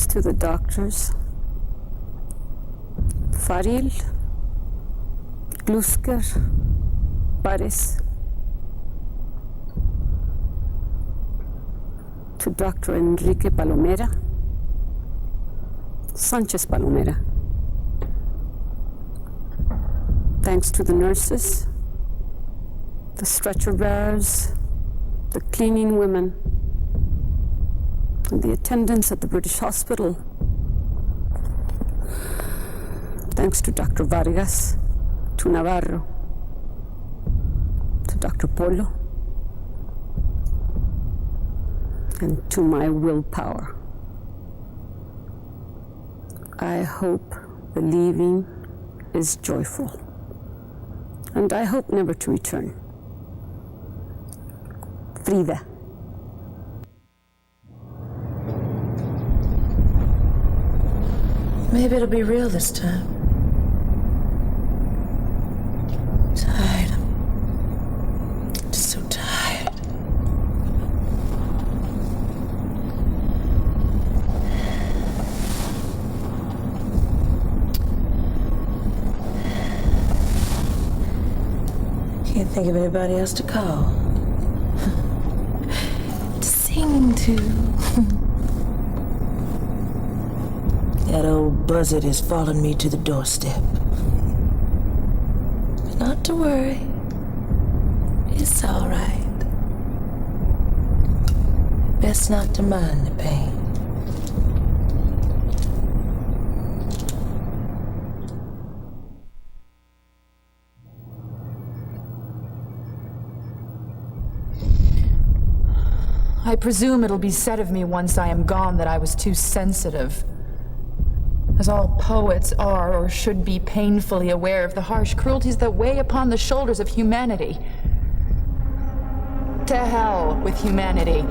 Thanks to the doctors. Faril, Glusker, Paris. To Dr. Enrique Palomera, Sanchez Palomera. Thanks to the nurses, the stretcher bearers, the cleaning women, and the attendants at the British hospital. Thanks to Dr. Vargas, to Navarro, to Dr. Polo, and to my willpower. I hope the leaving is joyful, and I hope never to return. Frida. Maybe it'll be real this time. Tired. I'm just so tired. Can't think of anybody else to call. To sing to. That old buzzard has followed me to the doorstep. But not to worry. It's all right. Best not to mind the pain. I presume it'll be said of me once I am gone that I was too sensitive. As all poets are or should be painfully aware of the harsh cruelties that weigh upon the shoulders of humanity. To hell with humanity.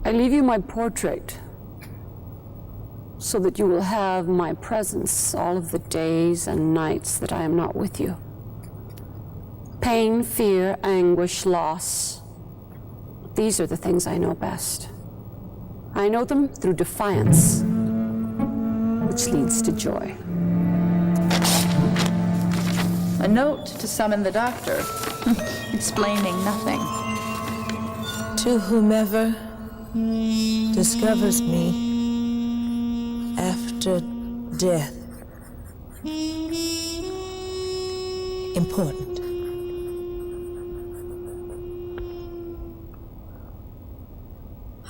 I leave you my portrait so that you will have my presence all of the days and nights that I am not with you. Pain, fear, anguish, loss. These are the things I know best. I know them through defiance, which leads to joy. A note to summon the doctor, explaining nothing. To whomever discovers me after death. Important.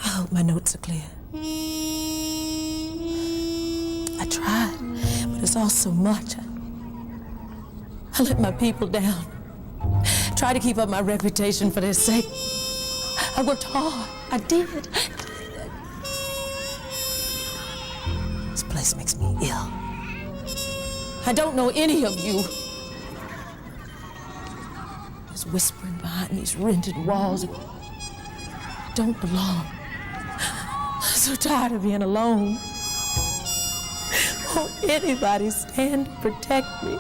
I hope my notes are clear. I tried, but it's all so much. I let my people down. Tried to keep up my reputation for their sake. I worked hard. I did. This place makes me ill. I don't know any of you. There's whispering behind these rented walls. I don't belong. I'm so tired of being alone. Won't anybody stand to protect me?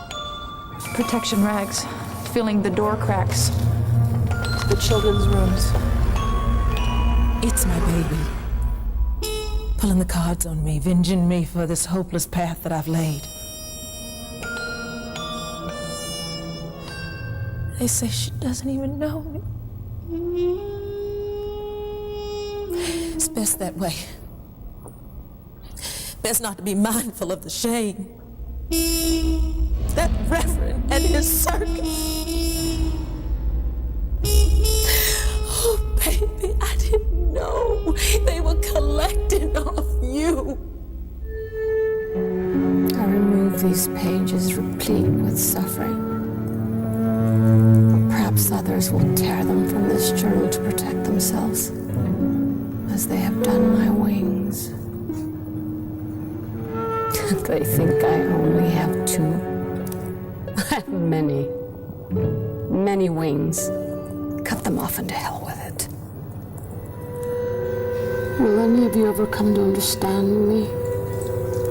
Protection rags, filling the door cracks to the children's rooms. It's my baby. Pulling the cards on me, venging me for this hopeless path that I've laid. They say she doesn't even know me. It's best that way. Best not to be mindful of the shame. That reverend and his circus. Oh, baby, I didn't know they were collecting off you. I remove these pages replete with suffering. Perhaps others will tear them from this journal to protect themselves, as they have done my wings. They think I only have two. I have many, many wings. Cut them off and to hell with it. Will any of you ever come to understand me?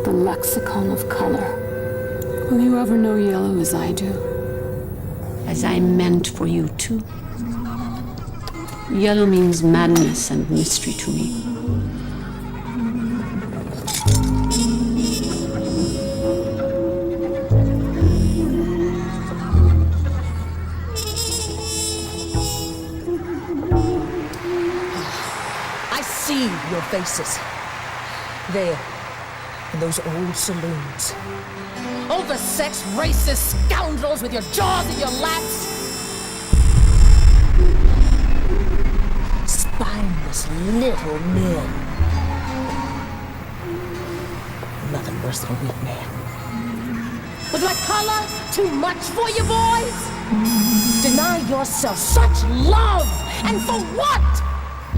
The lexicon of color. Will you ever know yellow as I do? as I meant for you too. Yellow means madness and mystery to me. I see your faces. There, in those old saloons. Oversexed, racist scoundrels with your jaws in your laps. Spineless little men. Nothing worse than a weak man. Was my color too much for you boys? Deny yourself such love, and for what?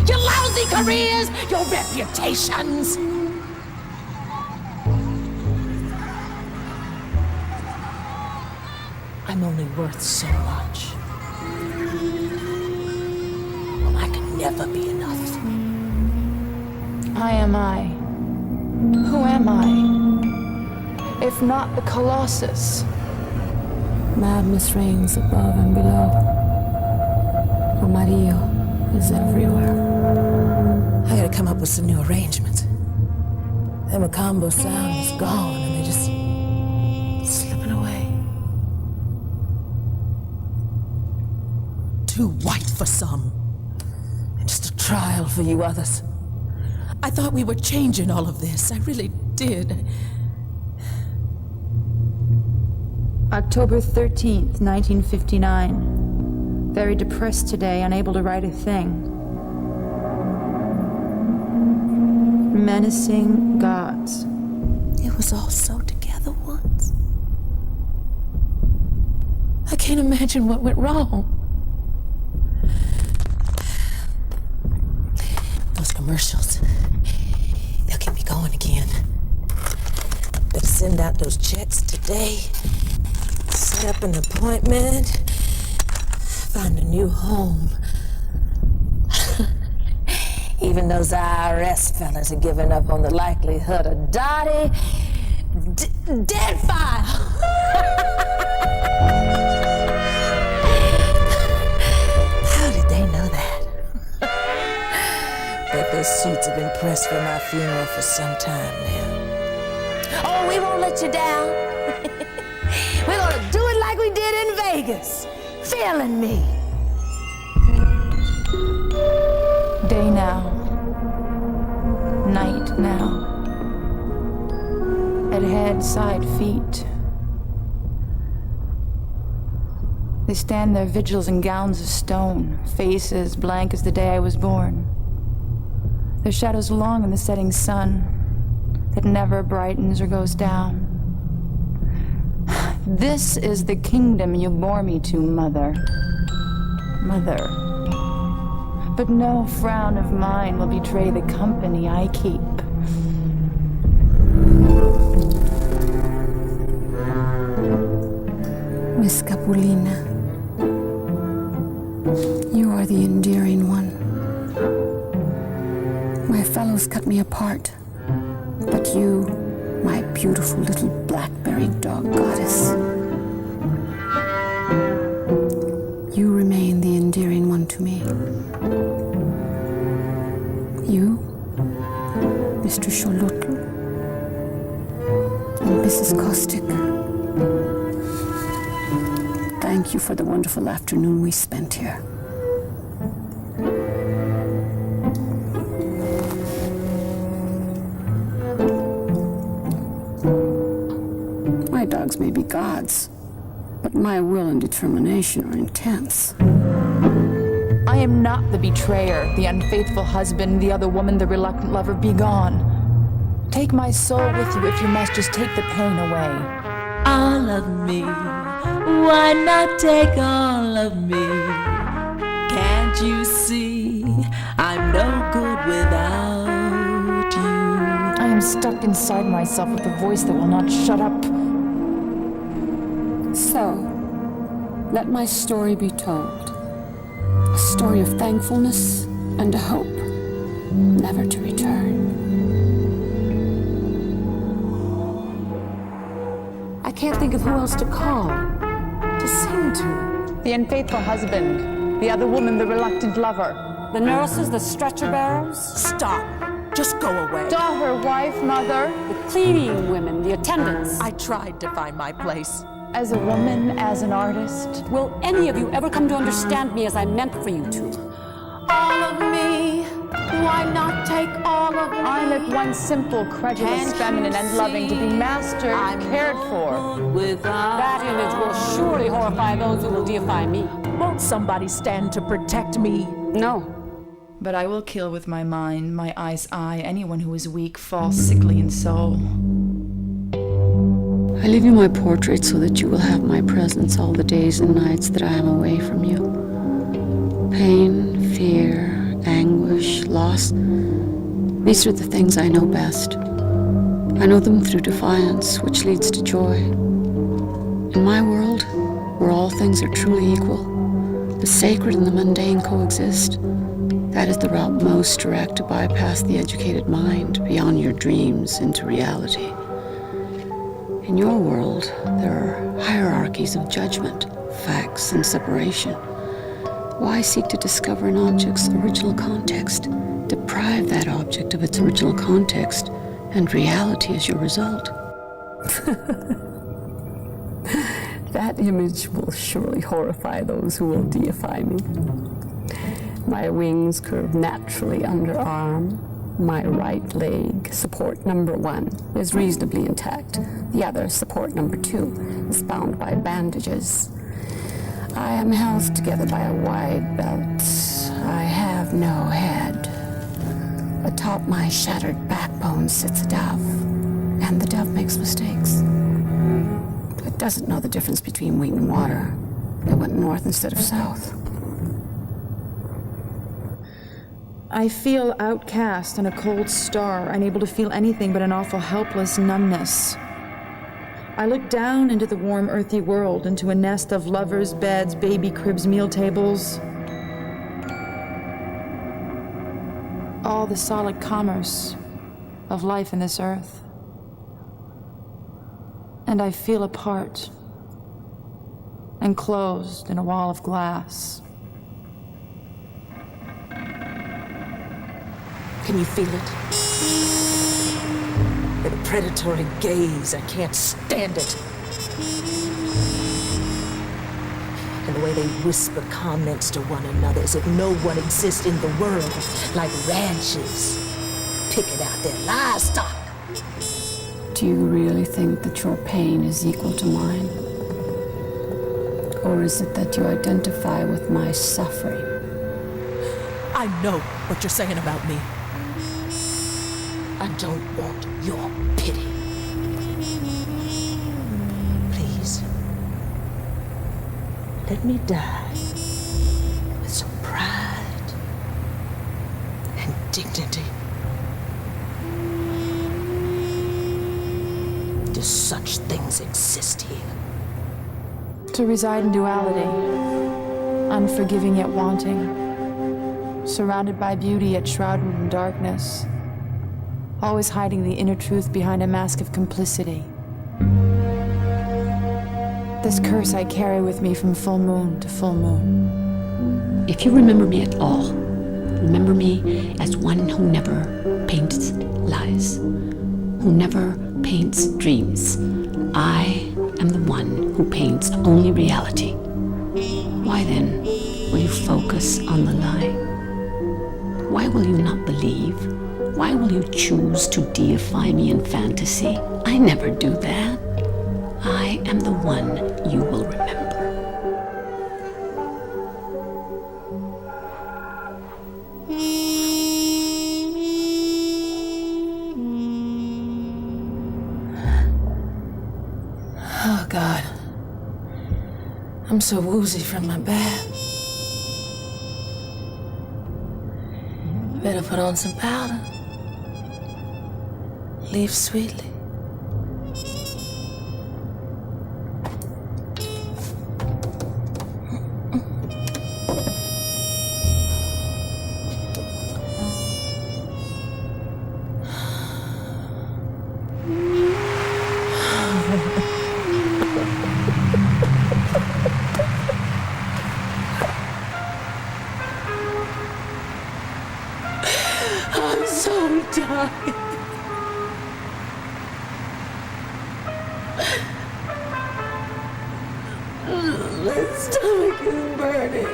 Your lousy careers, your reputations. I'm only worth so much. Well, I could never be enough. I am I. Who am I? If not the Colossus? Madness reigns above and below. Amarillo is everywhere. I gotta come up with some new arrangements. The Macambo sound is gone and they're just slipping away. Too white for some, and just a trial for you others. I thought we were changing all of this. I really did. October 13th, 1959. Very depressed today, unable to write a thing. Menacing gods. It was all so together once. I can't imagine what went wrong. Those commercials, they'll get me going again. Better send out those checks today. Set up an appointment. Find a new home. Even those IRS fellas are giving up on the likelihood of Dottie dead file. How did they know that? Bet those suits have been pressed for my funeral for some time now. Oh, we won't let you down. We're gonna do it like we did in Vegas. Feeling me. Day now. Night now. At head, side, feet. They stand their vigils in gowns of stone, faces blank as the day I was born. Their shadows long in the setting sun that never brightens or goes down. This is the kingdom you bore me to, Mother. Mother. But no frown of mine will betray the company I keep. Miss Capulina, you are the endearing one. My fellows cut me apart, but you, my beautiful little blackberry dog goddess, you remain the endearing one to me. You, Mr. Xolotl, and Mrs. Caustic. Thank you for the wonderful afternoon we spent here. My dogs may be gods, but my will and determination are intense. I am not the betrayer, the unfaithful husband, the other woman, the reluctant lover. Be gone. Take my soul with you if you must. Just take the pain away. All of me, why not take all of me? Can't you see I'm no good without you? I am stuck inside myself with a voice that will not shut up. So, let my story be told. A story of thankfulness and a hope, never to return. I can't think of who else to call, to sing to. The unfaithful husband. The other woman, the reluctant lover. The nurses, the stretcher bearers, Stop. Just go away. Daughter, wife, mother. the cleaning women, the attendants. I tried to find my place. As a woman, as an artist. Will any of you ever come to understand me as I meant for you to? All of me. Why not take all of me? I like one simple, credulous, feminine, and loving to be mastered, cared for. That image will surely horrify those who will deify me. Won't somebody stand to protect me? No. But I will kill with my mind, my eye's eye, anyone who is weak, false, sickly in soul. I leave you my portrait so that you will have my presence all the days and nights that I am away from you. Pain, fear, anguish, loss, these are the things I know best. I know them through defiance, which leads to joy. In my world, where all things are truly equal, the sacred and the mundane coexist, that is the route most direct to bypass the educated mind beyond your dreams into reality. In your world, there are hierarchies of judgment, facts, and separation. Why seek to discover an object's original context? Deprive that object of its original context, and reality is your result. That image will surely horrify those who will deify me. My wings curve naturally underarm. My right leg, support number 1, is reasonably intact. The other, support number 2, is bound by bandages. I am held together by a wide belt. I have no head. Atop my shattered backbone sits a dove, and the dove makes mistakes. It doesn't know the difference between wheat and water. It went north instead of south. I feel outcast and a cold star, unable to feel anything but an awful helpless numbness. I look down into the warm, earthy world, into a nest of lovers, beds, baby cribs, meal tables. All the solid commerce of life in this earth. And I feel apart, enclosed in a wall of glass. Can you feel it? The predatory gaze, I can't stand it. And the way they whisper comments to one another as if no one exists in the world, like ranches, picking out their livestock. Do you really think that your pain is equal to mine? Or is it that you identify with my suffering? I know what you're saying about me. I don't want your pity. Please, let me die with some pride and dignity. Do such things exist here? To reside in duality, unforgiving yet wanting, surrounded by beauty yet shrouded in darkness, always hiding the inner truth behind a mask of complicity. This curse I carry with me from full moon to full moon. If you remember me at all, remember me as one who never paints lies, who never paints dreams. I am the one who paints only reality. Why then will you focus on the lie? Why will you not believe? Why will you choose to deify me in fantasy? I never do that. I am the one you will remember. Oh, God. I'm so woozy from my bath. Better put on some powder. Leave sweetly. I'm so tired. My stomach is burning.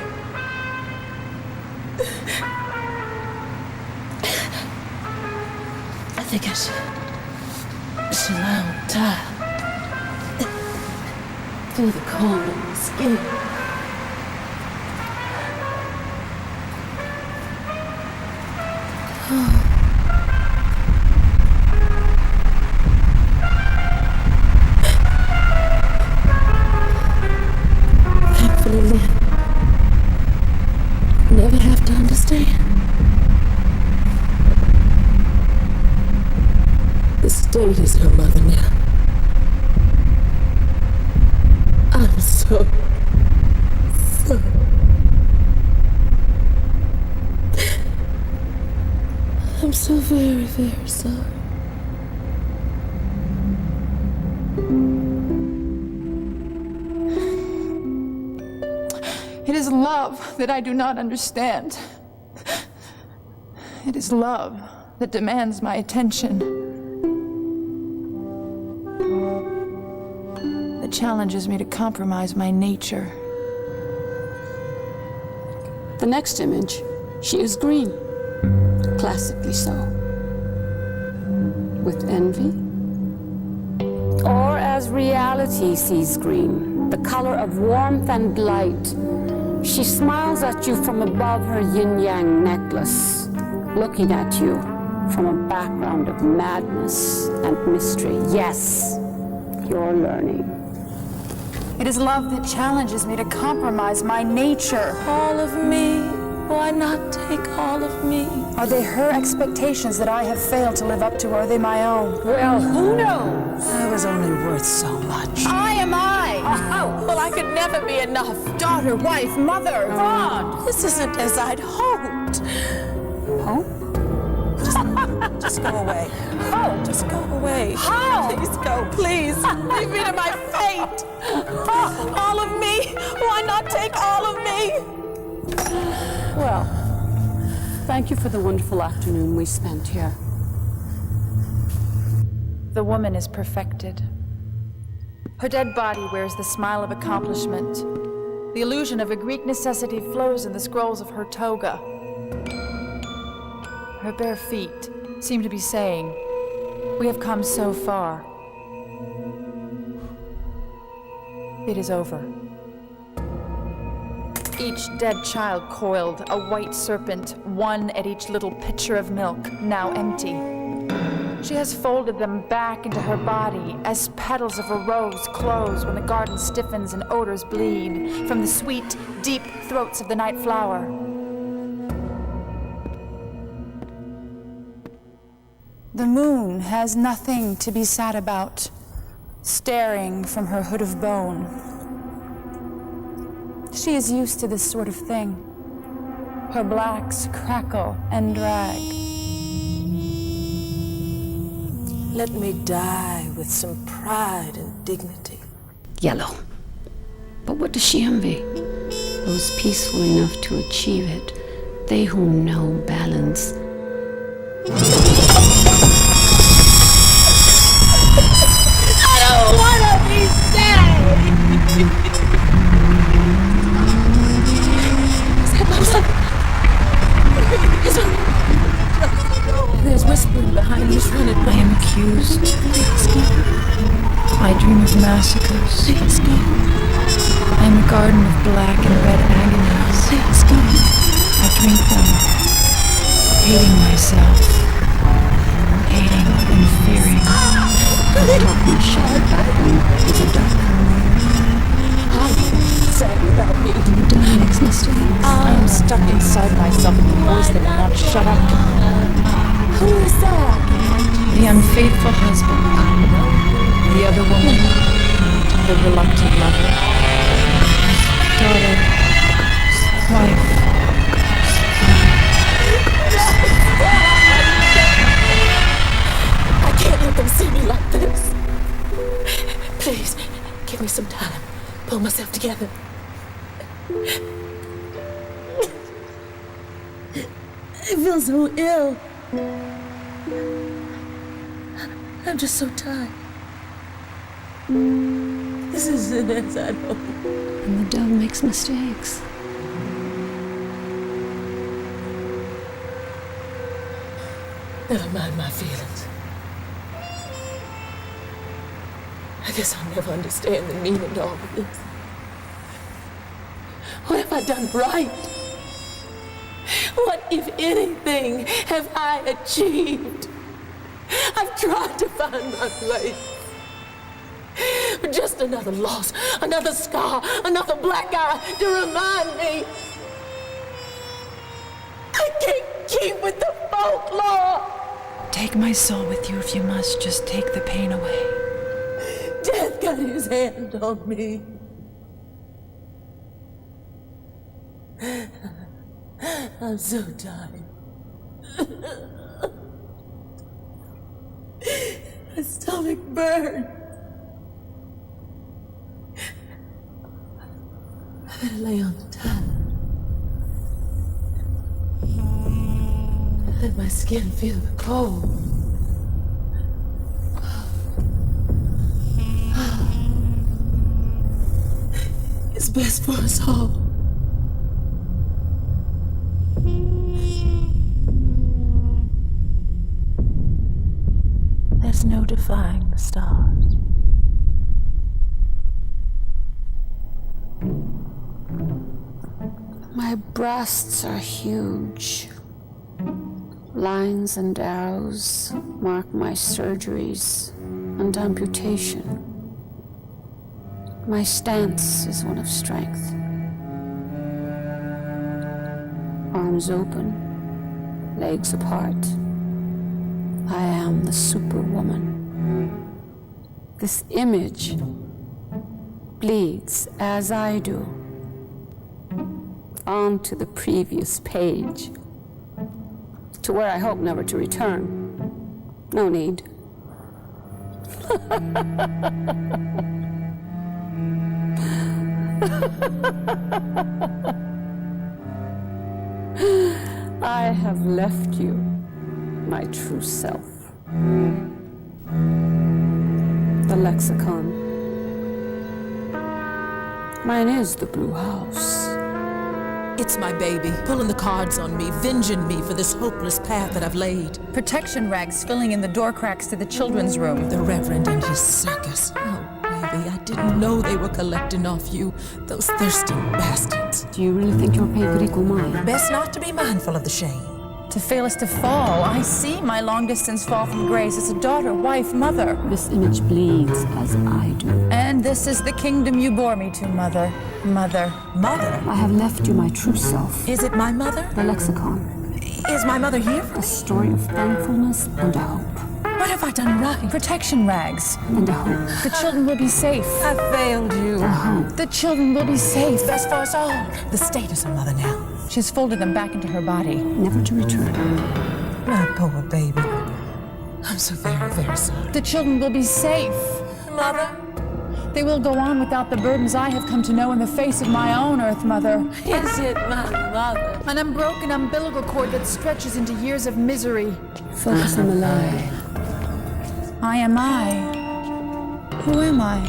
I think I should lie on the tile. Feel the cold in my skin. Thankfully, Lynn, never have to understand. The state is her mother now. I'm so I'm so very, very sorry. It is love that I do not understand. It is love that demands my attention. That challenges me to compromise my nature. The next image, she is green. Classically so. With envy? Or as reality sees green, the color of warmth and light. She smiles at you from above her yin-yang necklace, looking at you from a background of madness and mystery. Yes, you're learning. It is love that challenges me to compromise my nature. All of me. Why not take all of me? Are they her expectations that I have failed to live up to, or are they my own? Well, who knows? I was only worth so much. I am I! Well, I could never be enough. Daughter, wife, mother, God! This isn't as I'd hoped. Hope? Just go away. Hope? Just go away. How? Please go, please. Leave me to my fate. All of me. Why not take all of me? Well, thank you for the wonderful afternoon we spent here. The woman is perfected. Her dead body wears the smile of accomplishment. The illusion of a Greek necessity flows in the scrolls of her toga. Her bare feet seem to be saying, "We have come so far. It is over." Each dead child coiled, a white serpent, one at each little pitcher of milk, now empty. She has folded them back into her body as petals of a rose close when the garden stiffens and odors bleed from the sweet, deep throats of the night flower. The moon has nothing to be sad about, staring from her hood of bone. She is used to this sort of thing. Her blacks crackle and drag. Let me die with some pride and dignity. Yellow. But what does she envy? Those peaceful enough to achieve it, they who know balance. I don't want to be sad. There's whispering behind me. I am accused. I dream of massacres. I am a garden of black and red agonies. I drink them, hating myself, hating and fearing. My shadow background is a dark. Sad without me. Demonics must have. I am stuck inside myself with a voice that will not shut up. Who is that? The unfaithful husband, the other woman, the reluctant lover, daughter, wife. I can't let them see me like this. Please, give me some time. Pull myself together. I feel so ill. I'm just so tired. This isn't as I hoped. And the dove makes mistakes. Never mind my feelings. I guess I'll never understand the meaning to all of this. What have I done right? What, if anything, have I achieved? I've tried to find my place. But just another loss, another scar, another black eye to remind me I can't keep with the folklore. Take my soul with you if you must. Just take the pain away. Death got his hand on me. I'm so tired. My stomach burns. I better lay on the towel. Let my skin feel the cold. It's best for us all. There's no defying the stars. My breasts are huge. Lines and arrows mark my surgeries and amputation. My stance is one of strength. Arms open, legs apart. I am the superwoman. This image bleeds as I do onto the previous page, to where I hope never to return. No need. I have left you my true self. The lexicon. Mine is the blue house. It's my baby, pulling the cards on me, venging me for this hopeless path that I've laid. Protection rags filling in the door cracks to the children's room. The Reverend and his circus. Oh, baby, I didn't know they were collecting off you, those thirsty bastards. Do you really think your pay could equal mine? Best not to be mindful of the shame. To fail is to fall. I see my long distance fall from grace as a daughter, wife, mother. This image bleeds as I do. And this is the kingdom you bore me to, mother. Mother. Mother? I have left you my true self. Is it my mother? The lexicon. Is my mother here? A story of thankfulness and a hope. What have I done right? Protection rags. And a hope. The children will be safe. I failed you. A hope. The children will be safe. Best for us all. The state is a mother now. She's folded them back into her body. Never to return. My poor baby. I'm so very, very sorry. The children will be safe. Mother? They will go on without the burdens I have come to know in the face of my own earth, Mother. Is it my mother? An unbroken umbilical cord that stretches into years of misery. Focus on the lie. I am I. Who am I?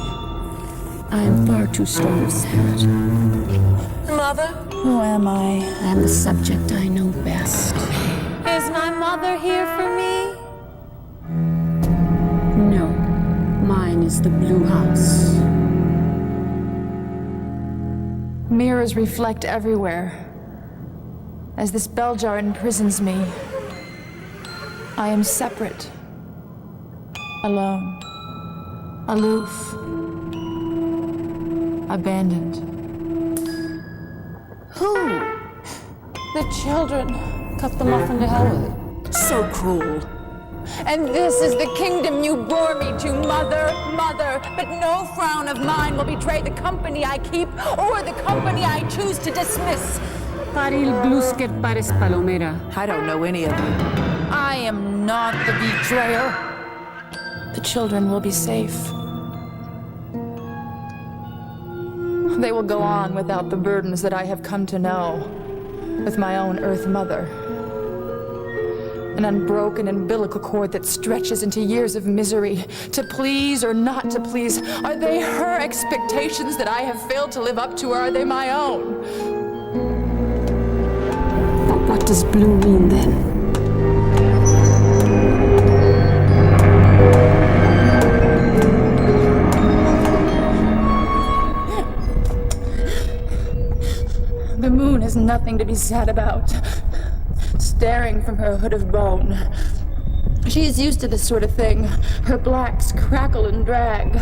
I am far too strong of spirit. Mother? Who am I? I am the subject I know best. Is my mother here for me? No, mine is the blue house. Mirrors reflect everywhere. As this bell jar imprisons me, I am separate, alone, aloof, abandoned. Who? The children. Cut them off into hell with it. So cruel. And this is the kingdom you bore me to, mother, mother. But no frown of mine will betray the company I keep or the company I choose to dismiss. Paril blusket pares palomera. I don't know any of you. I am not the betrayer. The children will be safe. They will go on without the burdens that I have come to know with my own Earth Mother. An unbroken umbilical cord that stretches into years of misery. To please or not to please, are they her expectations that I have failed to live up to, or are they my own? But what does blue mean then? The moon is nothing to be sad about. Staring from her hood of bone. She is used to this sort of thing. Her blacks crackle and drag.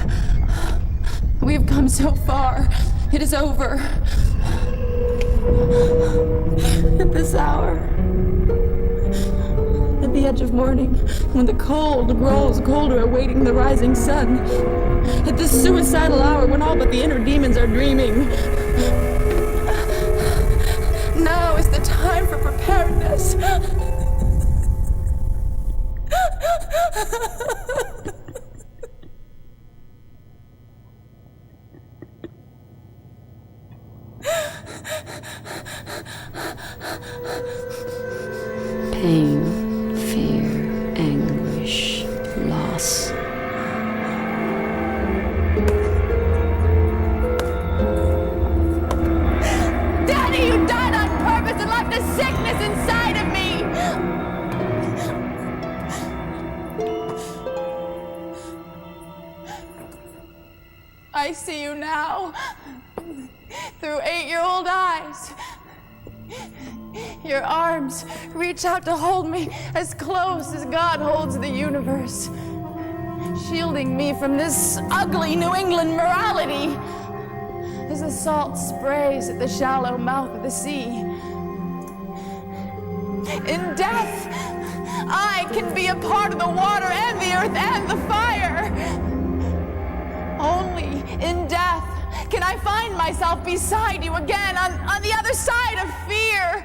We have come so far. It is over. At this hour. At the edge of morning, when the cold grows colder, awaiting the rising sun. At this suicidal hour, when all but the inner demons are dreaming. Now is the time for preparedness. Pain, fear, anguish, loss. Daddy, you died on purpose and left a sickness inside of me! I see you now, through 8-year-old eyes. Your arms reach out to hold me as close as God holds the universe, shielding me from this ugly New England morality as the salt sprays at the shallow mouth of the sea. In death, I can be a part of the water and the earth and the fire. Only in death can I find myself beside you again on the other side of fear.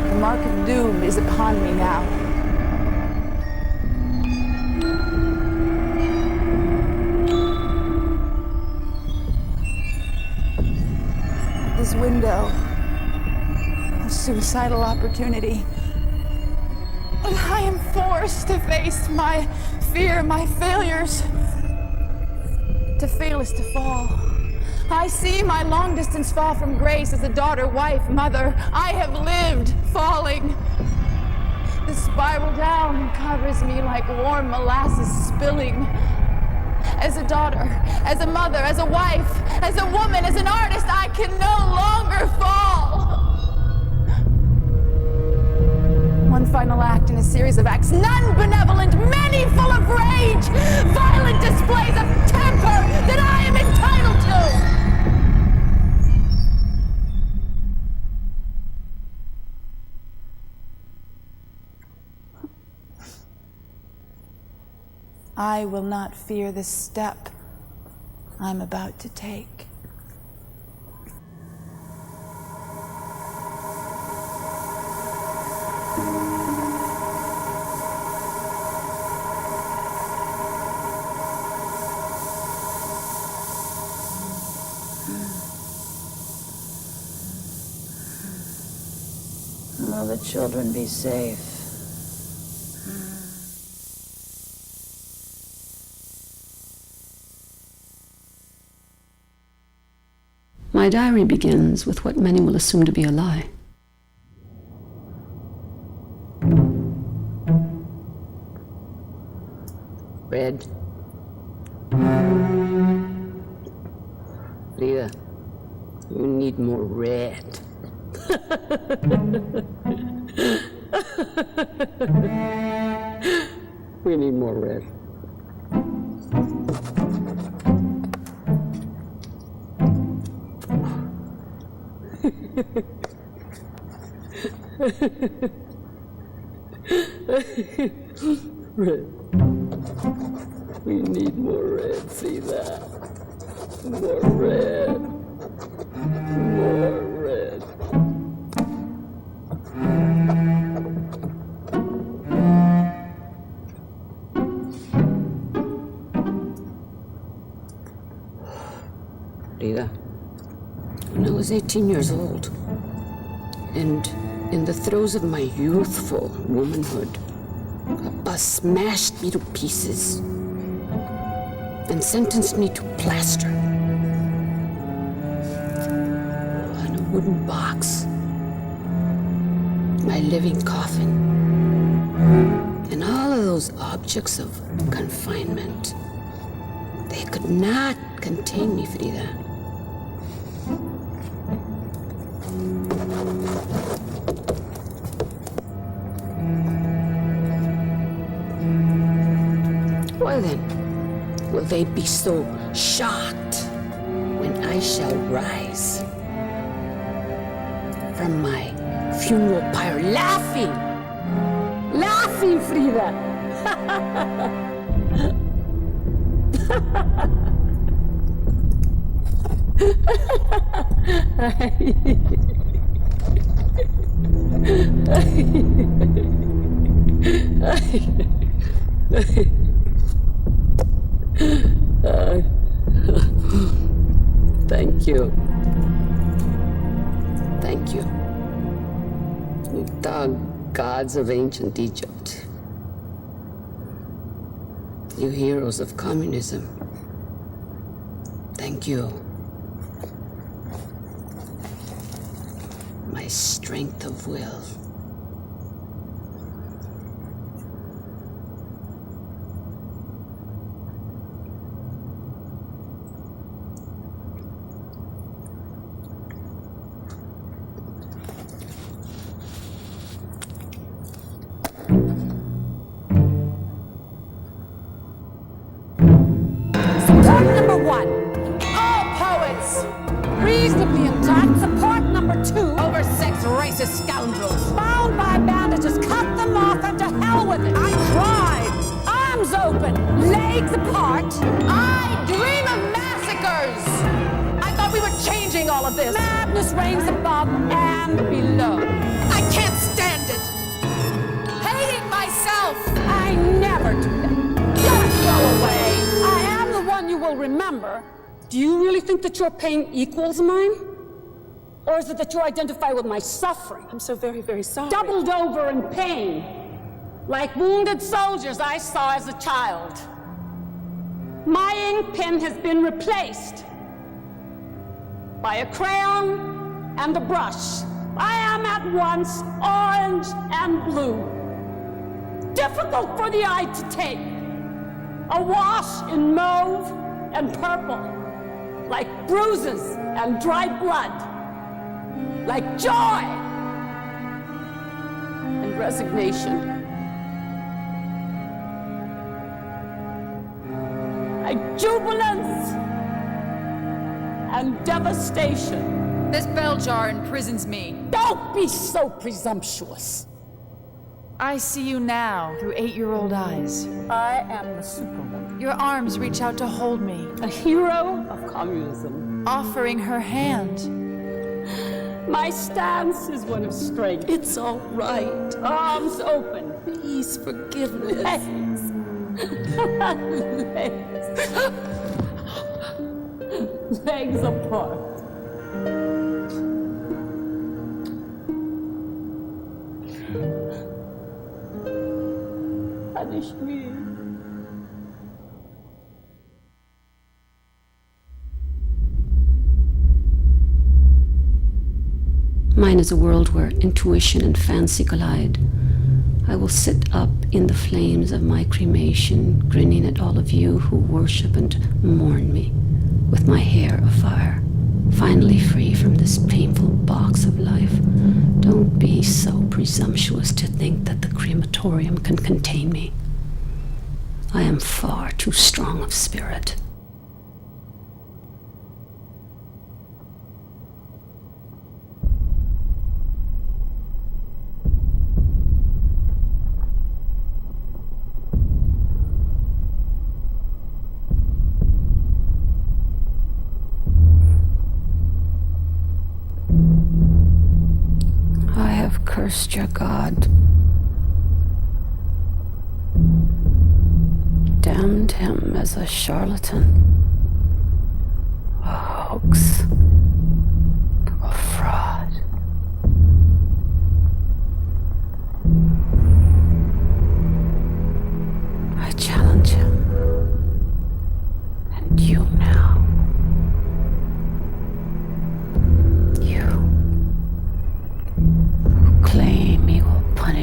The mark of doom is upon me now. This window of suicidal opportunity. I am forced to face my fear, my failures. To fail is to fall. I see my long-distance fall from grace as a daughter, wife, mother. I have lived falling. The spiral down covers me like warm molasses spilling. As a daughter, as a mother, as a wife, as a woman, as an artist, I can no longer fall. One final act in a series of acts, none benevolent, many full of rage, violent displays of temper that I am entitled to. I will not fear the step I'm about to take. Will the children be safe? My diary begins with what many will assume to be a lie. Red. Leah, you need more red. We need more red. Red. We need more red, see that? More red. More red. was 18 years old, and in the throes of my youthful womanhood, a bus smashed me to pieces and sentenced me to plaster on a wooden box, my living coffin, and all of those objects of confinement. They could not contain me, Frida. Well then, will they be so shocked when I shall rise from my funeral pyre laughing, Frida? Thank you. Thank you. You dog gods of ancient Egypt. You heroes of communism. Thank you. My strength of will. Support number 1. All poets reasonably intact. Support number 2. Oversex racist scoundrels. Bound by bandages. Cut them off and to hell with it. I tried. Arms open. Legs apart. I dream of massacres. I thought we were changing all of this. Madness reigns above and below. I can't stand it. Hating myself. I never do that. Just go away. I am the one you will remember. Do you really think that your pain equals mine? Or is it that you identify with my suffering? I'm so very, very sorry. Doubled over in pain, like wounded soldiers I saw as a child. My ink pen has been replaced by a crayon and a brush. I am at once orange and blue. Difficult for the eye to take. Awash in mauve and purple, like bruises and dried blood, like joy and resignation. Like jubilance and devastation. This bell jar imprisons me. Don't be so presumptuous. I see you now through 8-year-old eyes. I am the superwoman, Your arms reach out to hold me, a hero of communism. offering her hand. My stance is one of strength. It's all right. Arms open. Please forgive me. Legs. Legs apart. Punish me. Mine is a world where intuition and fancy collide. I will sit up in the flames of my cremation, grinning at all of you who worship and mourn me, with my hair afire, finally free from this painful box of life. Don't be so presumptuous to think that the crematorium can contain me. I am far too strong of spirit. I have cursed your God, damned him as a charlatan, a hoax,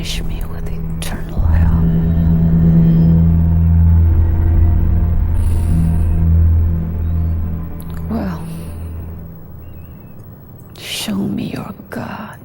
punish me with eternal hell. Well, show me your God.